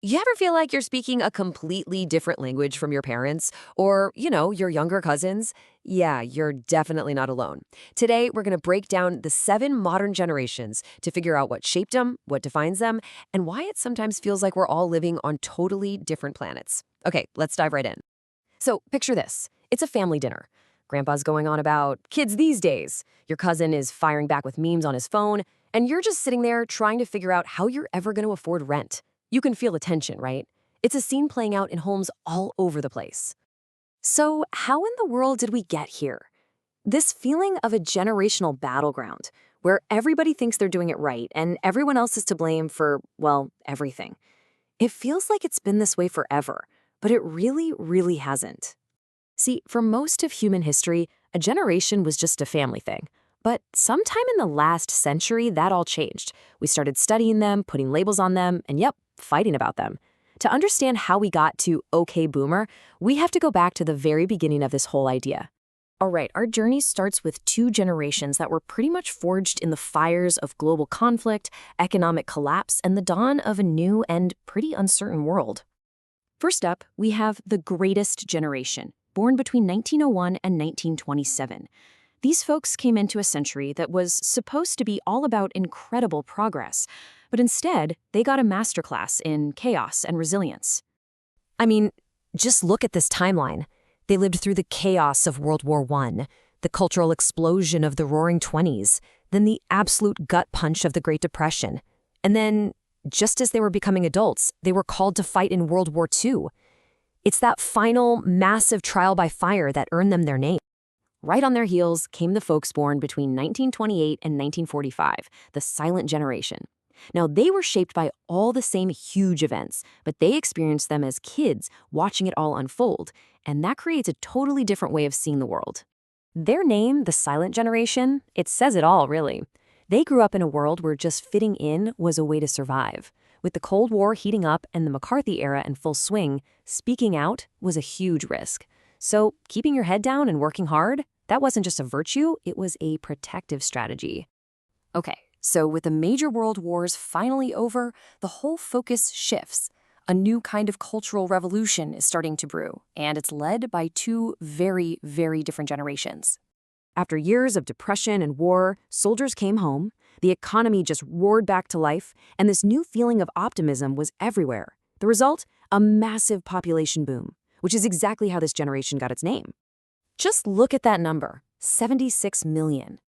You ever feel like you're speaking a completely different language from your parents or, your younger cousins? Yeah, you're definitely not alone. Today, we're going to break down the 7 modern generations to figure out what shaped them, what defines them, and why it sometimes feels like we're all living on totally different planets. Okay, let's dive right in. So, picture this. It's a family dinner. Grandpa's going on about kids these days. Your cousin is firing back with memes on his phone, and you're just sitting there trying to figure out how you're ever going to afford rent. You can feel the tension, right? It's a scene playing out in homes all over the place. So, how in the world did we get here? This feeling of a generational battleground, where everybody thinks they're doing it right and everyone else is to blame for, well, everything. It feels like it's been this way forever, but it really, really hasn't. See, for most of human history, a generation was just a family thing. But sometime in the last century, that all changed. We started studying them, putting labels on them, and yep, fighting about them. To understand how we got to OK Boomer, we have to go back to the very beginning of this whole idea. All right, our journey starts with 2 generations that were pretty much forged in the fires of global conflict, economic collapse, and the dawn of a new and pretty uncertain world. First up, we have the greatest generation, born between 1901 and 1927. These folks came into a century that was supposed to be all about incredible progress, but instead, they got a masterclass in chaos and resilience. I mean, just look at this timeline. They lived through the chaos of World War I, the cultural explosion of the Roaring Twenties, then the absolute gut punch of the Great Depression. And then, just as they were becoming adults, they were called to fight in World War II. It's that final, massive trial by fire that earned them their name. Right on their heels came the folks born between 1928 and 1945, the silent generation. Now, they were shaped by all the same huge events, but they experienced them as kids, watching it all unfold, and that creates a totally different way of seeing the world. Their name, the silent generation, it says it all, really. They grew up in a world where just fitting in was a way to survive. With the Cold War heating up and the McCarthy era in full swing, speaking out was a huge risk. So, keeping your head down and working hard, that wasn't just a virtue, it was a protective strategy. Okay, so with the major world wars finally over, the whole focus shifts. A new kind of cultural revolution is starting to brew, and it's led by 2 very, very different generations. After years of depression and war, soldiers came home, the economy just roared back to life, and this new feeling of optimism was everywhere. The result? A massive population boom, which is exactly how this generation got its name. Just look at that number, 76 million.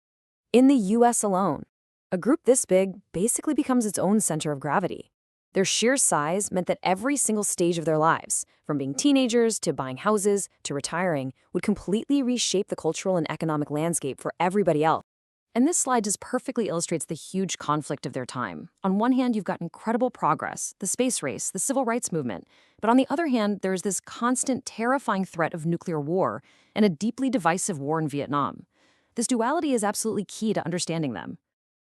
In the US alone, a group this big basically becomes its own center of gravity. Their sheer size meant that every single stage of their lives, from being teenagers to buying houses to retiring, would completely reshape the cultural and economic landscape for everybody else. And this slide just perfectly illustrates the huge conflict of their time. On one hand, you've got incredible progress, the space race, the civil rights movement. But on the other hand, there's this constant, terrifying threat of nuclear war and a deeply divisive war in Vietnam. This duality is absolutely key to understanding them.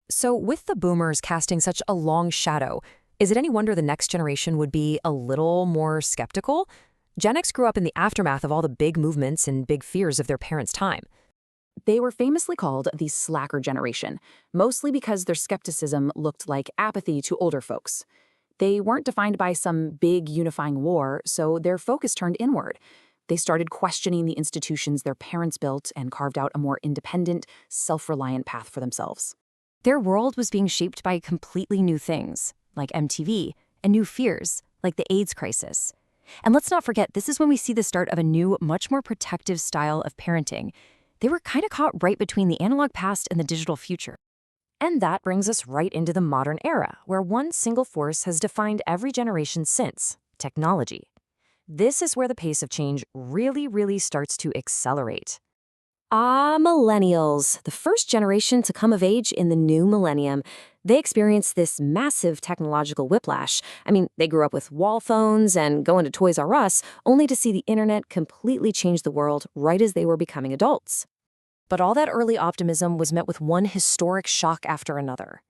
So with the boomers casting such a long shadow, is it any wonder the next generation would be a little more skeptical? Gen X grew up in the aftermath of all the big movements and big fears of their parents' time. They were famously called the slacker generation, mostly because their skepticism looked like apathy to older folks. They weren't defined by some big unifying war, so their focus turned inward. They started questioning the institutions their parents built and carved out a more independent, self-reliant path for themselves. Their world was being shaped by completely new things, like MTV, and new fears, like the AIDS crisis. And let's not forget, this is when we see the start of a new, much more protective style of parenting. They were kind of caught right between the analog past and the digital future. And that brings us right into the modern era, where one single force has defined every generation since: technology. This is where the pace of change really, really starts to accelerate. Millennials, the first generation to come of age in the new millennium. They experienced this massive technological whiplash. I mean, they grew up with wall phones and going to Toys R Us, only to see the internet completely change the world right as they were becoming adults. But all that early optimism was met with one historic shock after another.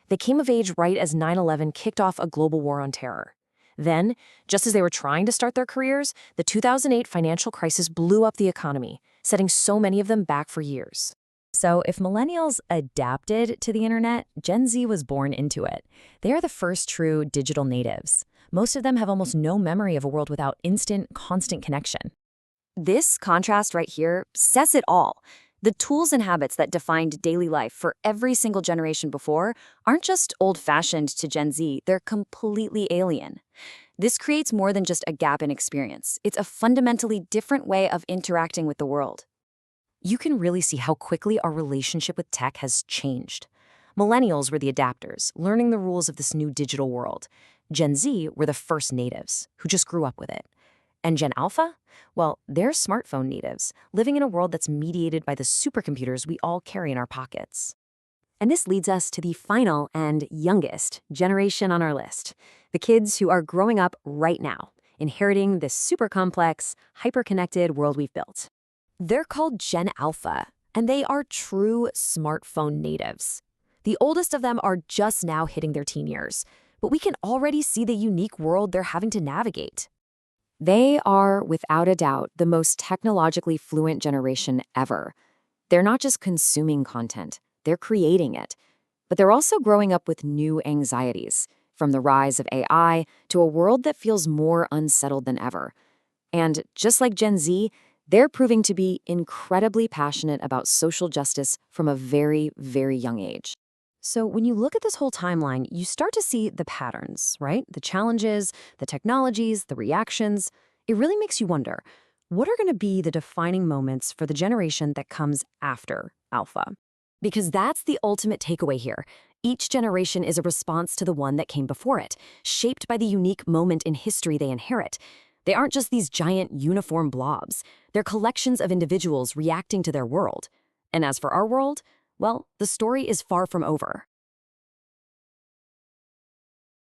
They came of age right as 9/11 kicked off a global war on terror. Then, just as they were trying to start their careers, the 2008 financial crisis blew up the economy, setting so many of them back for years. So if millennials adapted to the internet, Gen Z was born into it. They are the first true digital natives. Most of them have almost no memory of a world without instant, constant connection. This contrast right here says it all. The tools and habits that defined daily life for every single generation before aren't just old-fashioned to Gen Z, they're completely alien. This creates more than just a gap in experience. It's a fundamentally different way of interacting with the world. You can really see how quickly our relationship with tech has changed. Millennials were the adapters, learning the rules of this new digital world. Gen Z were the first natives, who just grew up with it. And Gen Alpha? Well, they're smartphone natives, living in a world that's mediated by the supercomputers we all carry in our pockets. And this leads us to the final and youngest generation on our list, the kids who are growing up right now, inheriting this super complex, hyper-connected world we've built. They're called Gen Alpha, and they are true smartphone natives. The oldest of them are just now hitting their teen years, but we can already see the unique world they're having to navigate. They are, without a doubt, the most technologically fluent generation ever. They're not just consuming content, they're creating it. But they're also growing up with new anxieties, from the rise of AI to a world that feels more unsettled than ever. And just like Gen Z, they're proving to be incredibly passionate about social justice from a very, very young age. So when you look at this whole timeline, you start to see the patterns, right? The challenges, the technologies, the reactions. It really makes you wonder, what are going to be the defining moments for the generation that comes after Alpha? Because that's the ultimate takeaway here. Each generation is a response to the one that came before it, shaped by the unique moment in history they inherit. They aren't just these giant uniform blobs. They're collections of individuals reacting to their world. And as for our world, well, the story is far from over.